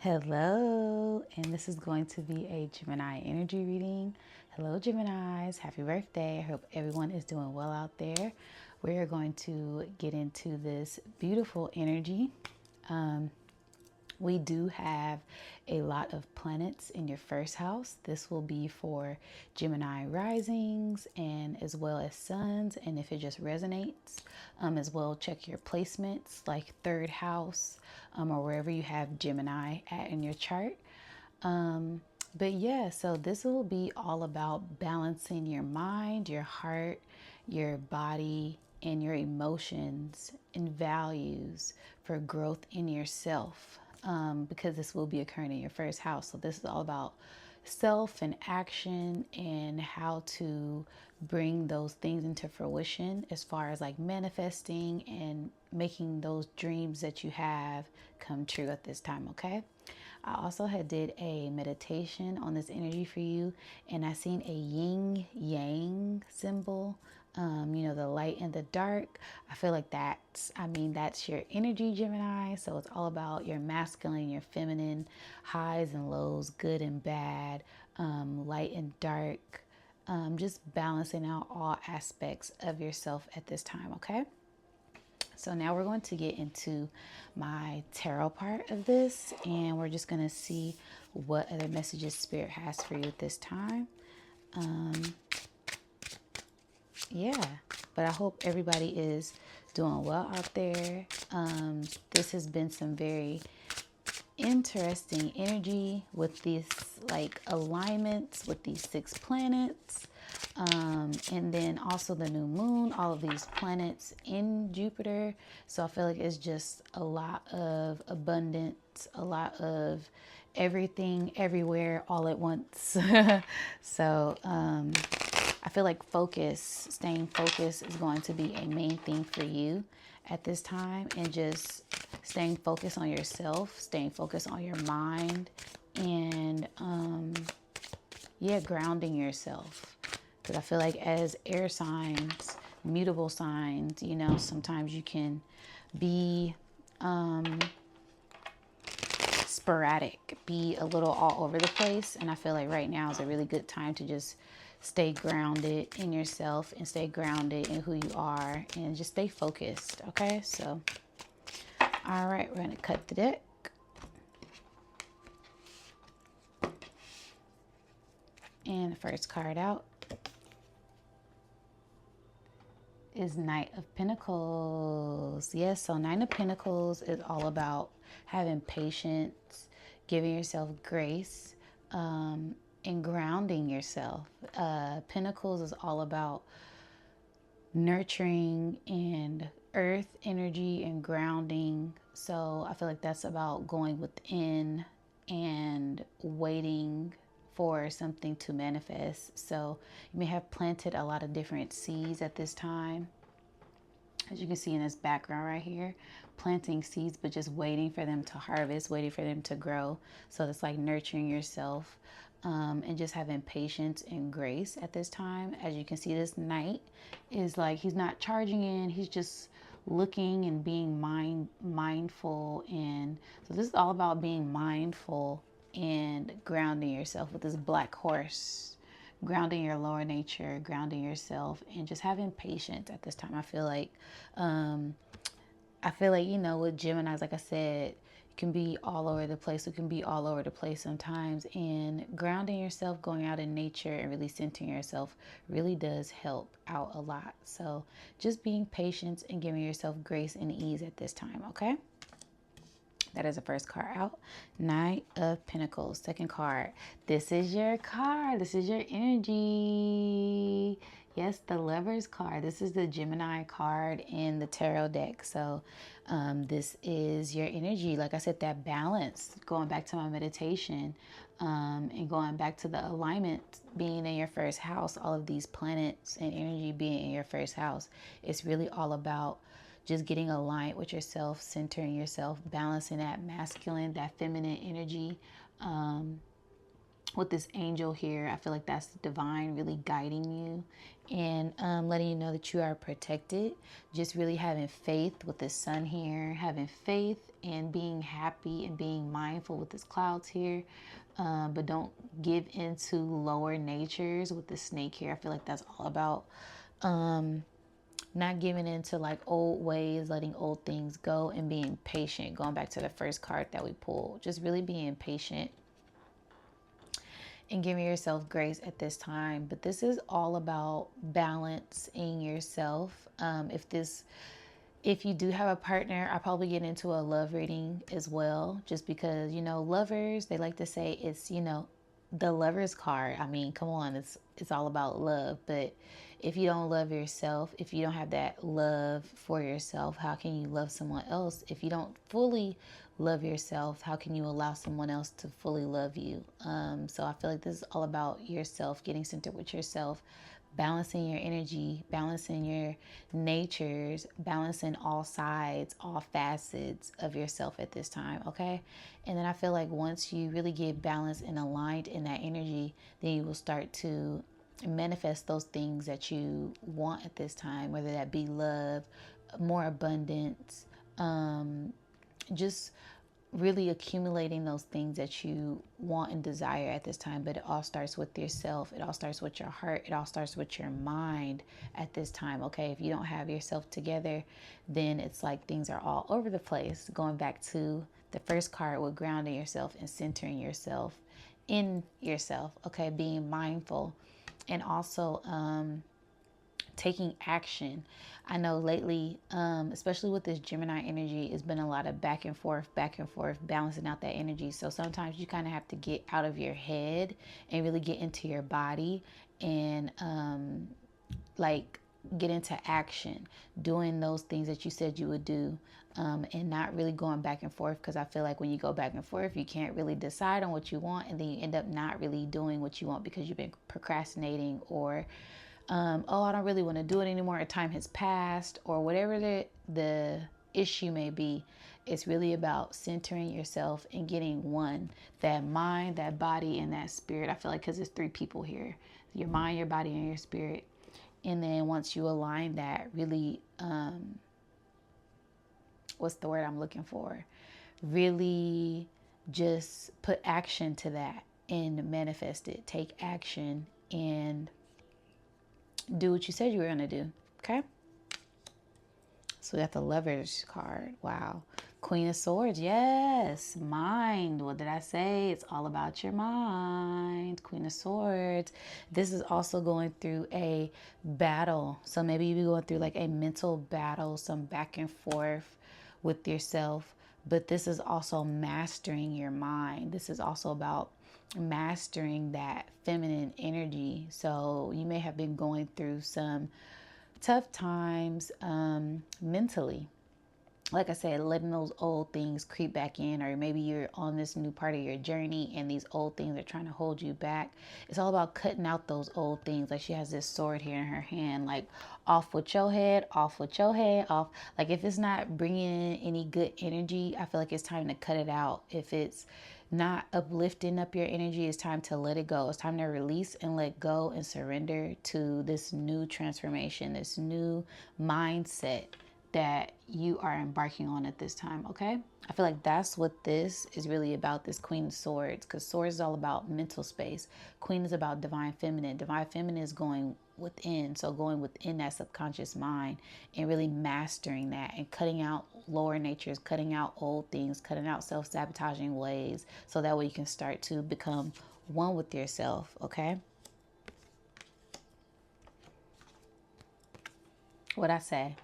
Hello, and this is going to be a Gemini energy reading. Hello, Geminis. Happy birthday. I hope everyone is doing well out there. We are going to get into this beautiful energy. We do have a lot of planets in your first house. This will be for Gemini risings and as well as suns. And if it just resonates, as well, check your placements like third house or wherever you have Gemini at in your chart. But yeah, so this will be all about balancing your mind, your heart, your body, and your emotions and values for growth in yourself. Because this will be occurring in your first house. So this is all about self and action and how to bring those things into fruition as far as like manifesting and making those dreams that you have come true at this time. Okay. I also had did a meditation on this energy for you, and I seen a yin yang symbol. The light and the dark. I feel like that's your energy, Gemini. So it's all about your masculine, your feminine, highs and lows, good and bad, light and dark. Just balancing out all aspects of yourself at this time, okay? So now we're going to get into my tarot part of this, and we're just going to see what other messages Spirit has for you at this time. Yeah, but I hope everybody is doing well out there. This has been some very interesting energy with these like alignments with these 6 planets. And then also the new moon, all of these planets in Jupiter. So I feel like it's just a lot of abundance, a lot of everything, everywhere, all at once. So I feel like staying focused is going to be a main thing for you at this time, and just staying focused on yourself, staying focused on your mind, and grounding yourself. Because I feel like as air signs, mutable signs, sometimes you can be sporadic, be a little all over the place. And I feel like right now is a really good time to just stay grounded in yourself and stay grounded in who you are and just stay focused. Okay, so all right, we're going to cut the deck. And the first card out is Knight of Pentacles. Yes, so Knight of Pentacles is all about having patience, giving yourself grace, and grounding yourself. Pentacles is all about nurturing and earth energy and grounding. So I feel like that's about going within and waiting for something to manifest. So you may have planted a lot of different seeds at this time. As you can see in this background right here, planting seeds, but just waiting for them to harvest, waiting for them to grow. So it's like nurturing yourself and just having patience and grace at this time. As you can see, this knight is like, he's not charging in, he's just looking and being mindful. And so this is all about being mindful and grounding yourself with this black horse, grounding your lower nature, grounding yourself, and just having patience at this time. I feel like with Geminis, like I said, it can be all over the place. It can be all over the place sometimes. And grounding yourself, going out in nature and really centering yourself really does help out a lot. So just being patient and giving yourself grace and ease at this time, okay? That is the first card out. Knight of Pentacles. Second card. This is your card. This is your energy. Yes, the Lovers card. This is the Gemini card in the tarot deck. So this is your energy. Like I said, that balance, going back to my meditation and going back to the alignment being in your first house, all of these planets and energy being in your first house. It's really all about just getting aligned with yourself, centering yourself, balancing that masculine, that feminine energy. With this angel here, I feel like that's divine really guiding you and letting you know that you are protected. Just really having faith with the sun here, having faith and being happy and being mindful with this clouds here. But don't give into lower natures with the snake here. I feel like that's all about not giving into like old ways, letting old things go, and being patient. Going back to the first card that we pulled, just really being patient and giving yourself grace at this time. But this is all about balance in yourself. If you do have a partner, I probably get into a love reading as well, just because, you know, lovers, they like to say it's, you know, the lover's card. I mean, come on, it's all about love. But if you don't love yourself, if you don't have that love for yourself, how can you love someone else? If you don't fully love yourself, how can you allow someone else to fully love you? So I feel like this is all about yourself, getting centered with yourself, balancing your energy, balancing your natures, balancing all sides, all facets of yourself at this time, okay? And then I feel like once you really get balanced and aligned in that energy, then you will start to manifest those things that you want at this time, whether that be love, more abundance, just really accumulating those things that you want and desire at this time. But it all starts with yourself. It all starts with your heart. It all starts with your mind at this time. Okay. If you don't have yourself together, then it's like things are all over the place. Going back to the first card with grounding yourself and centering yourself in yourself. Okay. Being mindful and also, taking action. I know lately, especially with this Gemini energy, it's been a lot of back and forth, balancing out that energy. So sometimes you kind of have to get out of your head and really get into your body and like get into action, doing those things that you said you would do. And not really going back and forth, because I feel like when you go back and forth, you can't really decide on what you want, and then you end up not really doing what you want because you've been procrastinating, or oh, I don't really want to do it anymore, time has passed, or whatever the issue may be. It's really about centering yourself and getting one, that mind, that body, and that spirit. I feel like because there's three people here, your mind, your body, and your spirit. And then once you align that, really, what's the word I'm looking for? Really just put action to that and manifest it. Take action and do what you said you were going to do. Okay. So we got the Lovers card. Wow. Queen of Swords. Yes. Mind. What did I say? It's all about your mind. Queen of Swords. This is also going through a battle. So maybe you'll be going through like a mental battle, some back and forth with yourself. But this is also mastering your mind. This is also about mastering that feminine energy. So you may have been going through some tough times mentally. Like I said, letting those old things creep back in, or maybe you're on this new part of your journey and these old things are trying to hold you back. It's all about cutting out those old things. Like she has this sword here in her hand, like off with your head, off with your head, off. Like if it's not bringing in any good energy, I feel like it's time to cut it out. If it's not uplifting up your energy, it's time to let it go. It's time to release and let go and surrender to this new transformation, this new mindset that you are embarking on at this time, okay? I feel like that's what this is really about, this Queen of Swords, because Swords is all about mental space. Queen is about divine feminine. Divine feminine is going within, so going within that subconscious mind and really mastering that and cutting out lower natures, cutting out old things, cutting out self-sabotaging ways, so that way you can start to become one with yourself, okay? What I say?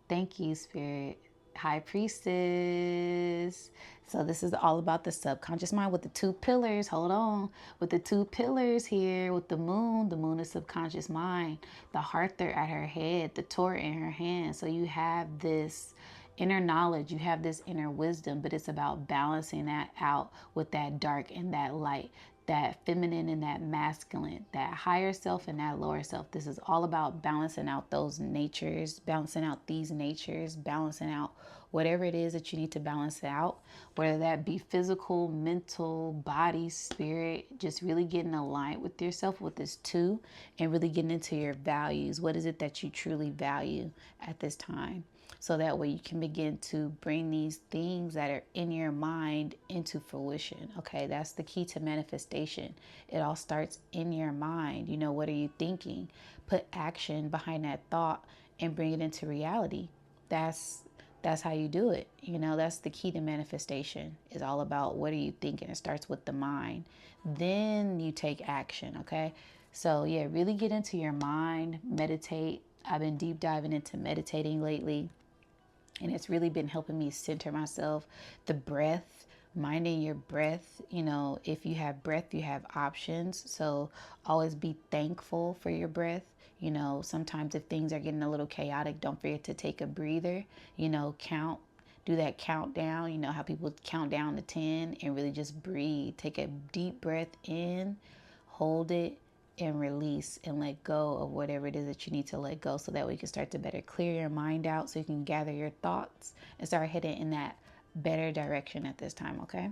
Thank you, Spirit. High Priestess. So this is all about the subconscious mind with the two pillars. Hold on. With the two pillars here with the moon. The moon is subconscious mind. The heart there at her head. The Torah in her hand. So you have this inner knowledge. You have this inner wisdom. But it's about balancing that out with that dark and that light. That feminine and that masculine, that higher self and that lower self. This is all about balancing out those natures, balancing out these natures, balancing out whatever it is that you need to balance out, whether that be physical, mental, body, spirit, just really getting aligned with yourself with this two and really getting into your values. What is it that you truly value at this time? so that way you can begin to bring these things that are in your mind into fruition. Okay, that's the key to manifestation. It all starts in your mind. You know, what are you thinking? Put action behind that thought and bring it into reality. That's how you do it. You know, that's the key to manifestation. It's all about what are you thinking. It starts with the mind. Then you take action, okay? So yeah, really get into your mind, meditate. I've been deep diving into meditating lately, and it's really been helping me center myself. The breath, minding your breath. You know, if you have breath, you have options. So always be thankful for your breath. You know, sometimes if things are getting a little chaotic, don't forget to take a breather. You know, do that countdown. You know how people count down to 10 and really just breathe. Take a deep breath in, hold it, and release and let go of whatever it is that you need to let go, so that way you can start to better clear your mind out, so you can gather your thoughts and start heading in that better direction at this time. Okay,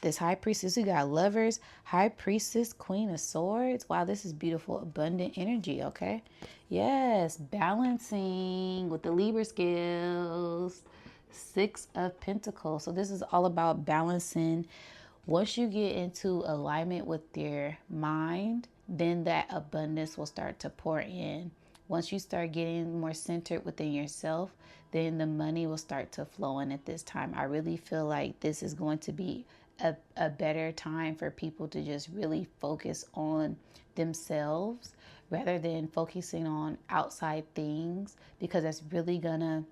this high priestess, we got lovers, high priestess, queen of swords. Wow, this is beautiful, abundant energy. Okay, yes, balancing with the Libra skills. Six of Pentacles. So this is all about balancing. Once you get into alignment with your mind, then that abundance will start to pour in. Once you start getting more centered within yourself, then the money will start to flow in at this time. I really feel like this is going to be a better time for people to just really focus on themselves rather than focusing on outside things, because that's really gonna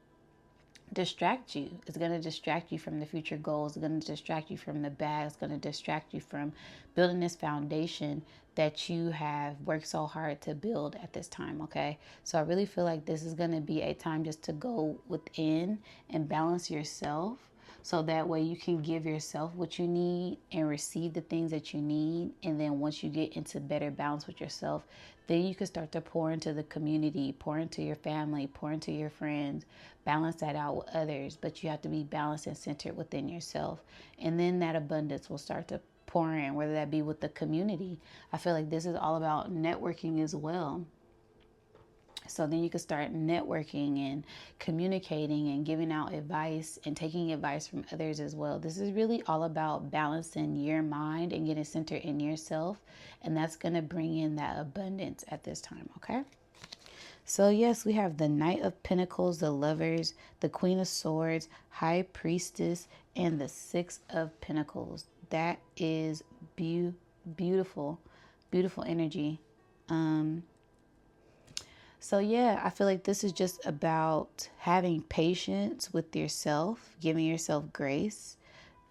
distract you. It's going to distract you from the future goals. It's going to distract you from the bag. It's going to distract you from building this foundation that you have worked so hard to build at this time. Okay, so I really feel like this is going to be a time just to go within and balance yourself, so that way you can give yourself what you need and receive the things that you need. And then once you get into better balance with yourself, then you can start to pour into the community, pour into your family, pour into your friends, balance that out with others. But you have to be balanced and centered within yourself. And then that abundance will start to pour in, whether that be with the community. I feel like this is all about networking as well. So then you can start networking and communicating and giving out advice and taking advice from others as well. This is really all about balancing your mind and getting centered in yourself. And that's going to bring in that abundance at this time, okay? So yes, we have the Knight of Pentacles, the Lovers, the Queen of Swords, High Priestess, and the Six of Pentacles. That is beautiful, beautiful energy. So yeah, I feel like this is just about having patience with yourself, giving yourself grace,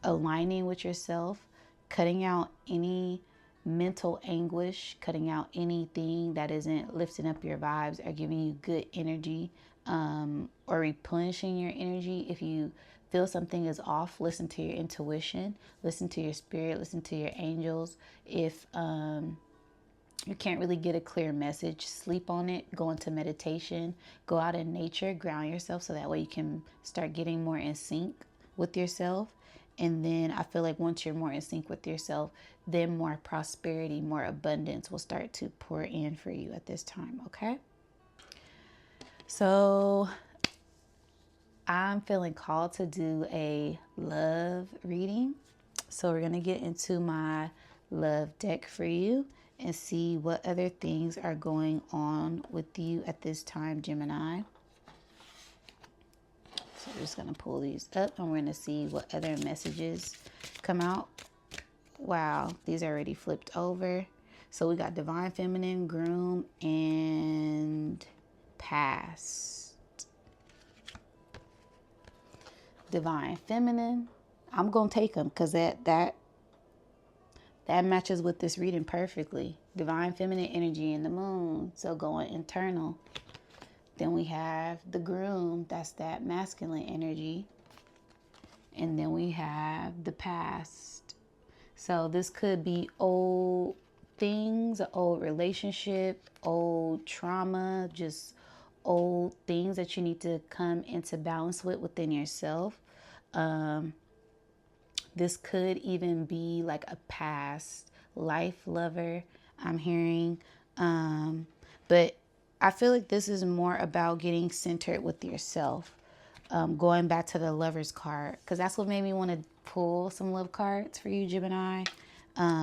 aligning with yourself, cutting out any mental anguish, cutting out anything that isn't lifting up your vibes or giving you good energy, or replenishing your energy. If you feel something is off, listen to your intuition, listen to your spirit, listen to your angels. If you can't really get a clear message, sleep on it, go into meditation, go out in nature, ground yourself, so that way you can start getting more in sync with yourself. And then I feel like once you're more in sync with yourself, then more prosperity, more abundance will start to pour in for you at this time, okay? So I'm feeling called to do a love reading. So we're going to get into my love deck for you and see what other things are going on with you at this time, Gemini. So we're just going to pull these up and we're going to see what other messages come out. Wow, these are already flipped over. So we got Divine Feminine, Groom, and Past. Divine Feminine. I'm going to take them because that matches with this reading perfectly. Divine Feminine energy in the Moon. So going internal. Then we have the Groom. That's that masculine energy. And then we have the Past. So this could be old things, an old relationship, old trauma, just old things that you need to come into balance with within yourself. This could even be like a past life lover, I'm hearing. But I feel like this is more about getting centered with yourself. Going back to the Lovers card, because that's what made me want to pull some love cards for you, Gemini,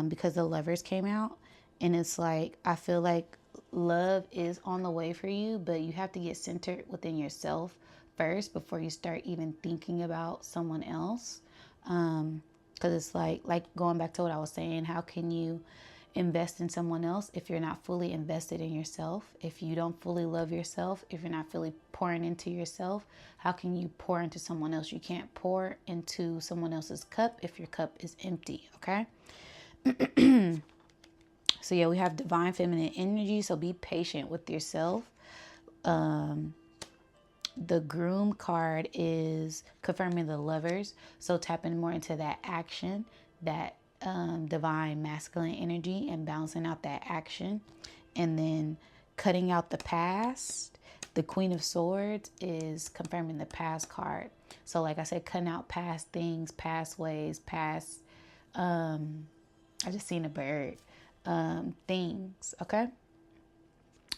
because the Lovers came out. And it's like, I feel like love is on the way for you, but you have to get centered within yourself first before you start even thinking about someone else. Because it's like going back to what I was saying, how can you invest in someone else if you're not fully invested in yourself? If you don't fully love yourself, if you're not fully pouring into yourself, how can you pour into someone else? You can't pour into someone else's cup if your cup is empty, okay? So yeah, we have divine feminine energy, so be patient with yourself. The Groom card is confirming the Lovers, so tapping more into that action, that divine masculine energy, and balancing out that action. And then cutting out the past. The Queen of Swords is confirming the past card. So like I said, cutting out past things, past ways, past, I just seen a bird, things, okay?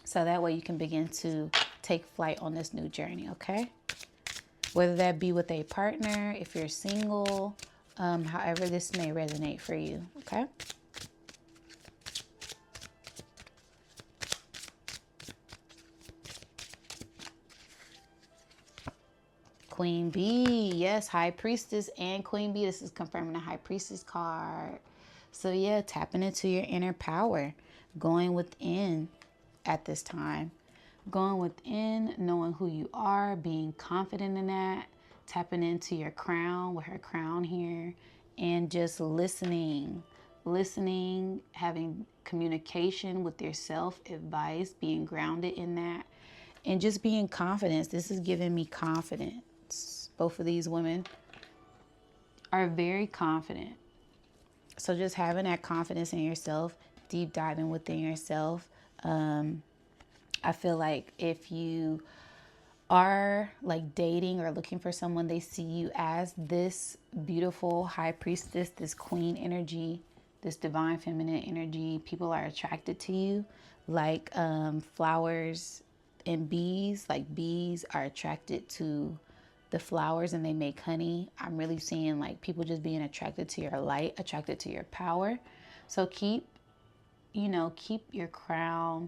So that way you can begin to take flight on this new journey, okay? Whether that be with a partner, if you're single, however this may resonate for you, okay? Queen Bee, yes, High Priestess and Queen Bee. This is confirming the High Priestess card. So yeah, tapping into your inner power, going within at this time. Going within, knowing who you are, being confident in that, tapping into your crown with her crown here, and just listening, having communication with yourself, advice, being grounded in that, and just being confident. This is giving me confidence. Both of these women are very confident. So just having that confidence in yourself, deep diving within yourself. I feel like if you are like dating or looking for someone, they see you as this beautiful high priestess, this queen energy, this divine feminine energy. People are attracted to you like flowers and bees. Like bees are attracted to the flowers and they make honey. I'm really seeing like people just being attracted to your light, attracted to your power. So keep your crown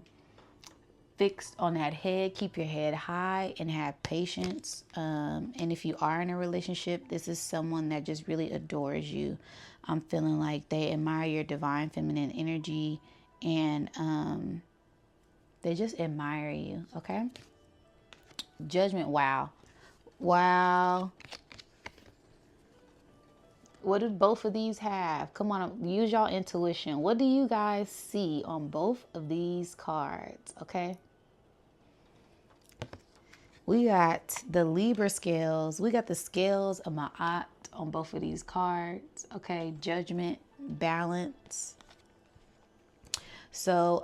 fixed on that head. Keep your head high and have patience. And if you are in a relationship, this is someone that just really adores you. I'm feeling like they admire your divine feminine energy and they just admire you, okay? Judgment, wow. Wow. What did both of these have? Come on, use y'all intuition. What do you guys see on both of these cards, okay? We got the Libra scales. We got the scales of Ma'at on both of these cards, okay? Judgment, balance. So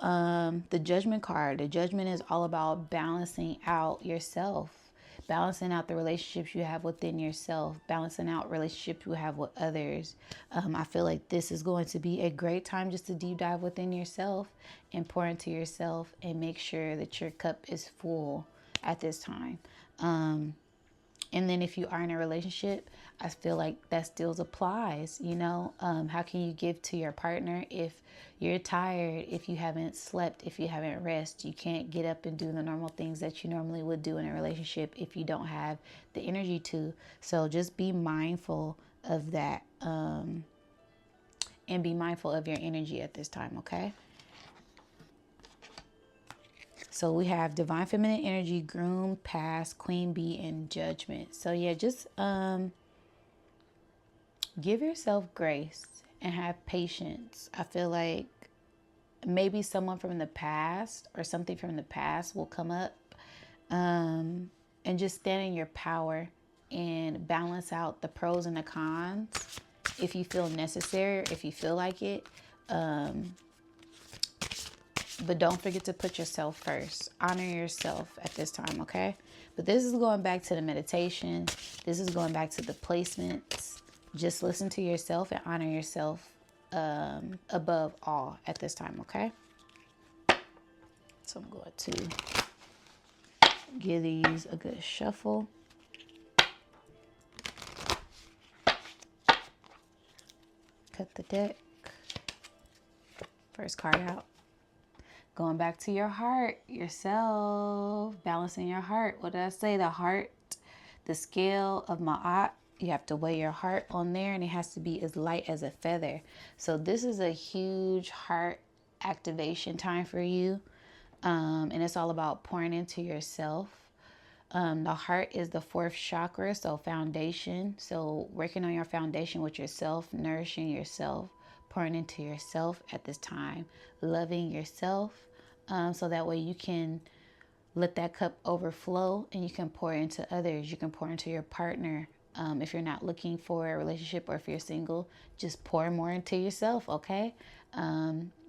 the Judgment card, the Judgment is all about balancing out yourself, balancing out the relationships you have within yourself, balancing out relationships you have with others. I feel like this is going to be a great time just to deep dive within yourself and pour into yourself and make sure that your cup is full at this time. And then if you are in a relationship, I feel like that still applies, how can you give to your partner if you're tired, if you haven't slept, if you haven't rested? You can't get up and do the normal things that you normally would do in a relationship if you don't have the energy to. So just be mindful of that, and be mindful of your energy at this time, okay? So we have divine feminine energy, groom, past, queen bee, and judgment. So yeah, just give yourself grace and have patience. I feel like maybe someone from the past or something from the past will come up, and just stand in your power and balance out the pros and the cons if you feel necessary, if you feel like it. But don't forget to put yourself first. Honor yourself at this time, okay? But this is going back to the meditation. This is going back to the placements. Just listen to yourself and honor yourself above all at this time, okay? So I'm going to Give these a good shuffle. Cut the deck. First card out. Going back to your heart, yourself, balancing your heart. What did I say? The heart, the scale of Ma'at. You have to weigh your heart on there, and it has to be as light as a feather. So this is a huge heart activation time for you. And it's all about pouring into yourself. The heart is the fourth chakra, so foundation. So working on your foundation with yourself, nourishing yourself, pouring into yourself at this time, loving yourself, so that way you can let that cup overflow and you can pour into others. You can pour into your partner. If you're not looking for a relationship, or if you're single, just pour more into yourself, okay?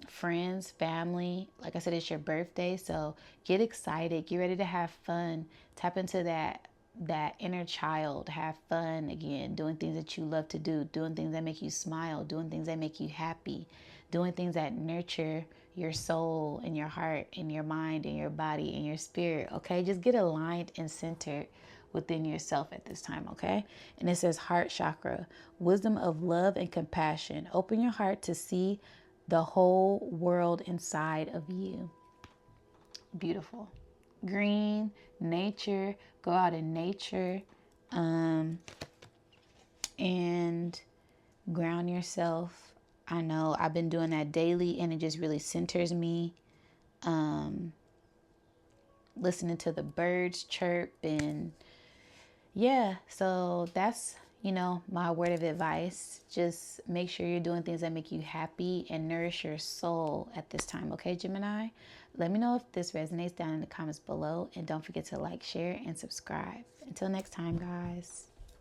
Friends, family, like I said, it's your birthday, so get excited, get ready to have fun, tap into that inner child, have fun again, doing things that you love to do, doing things that make you smile, doing things that make you happy, doing things that nurture your soul and your heart and your mind and your body and your spirit, okay? Just get aligned and centered within yourself at this time, okay? And it says heart chakra, wisdom of love and compassion. Open your heart to see the whole world inside of you. Beautiful. Green, nature, go out in nature, and ground yourself. I know I've been doing that daily, and it just really centers me. Listening to the birds chirp, and yeah, so that's, my word of advice. Just make sure you're doing things that make you happy and nourish your soul at this time, okay, Gemini? Let me know if this resonates down in the comments below, and don't forget to like, share, and subscribe. Until next time, guys.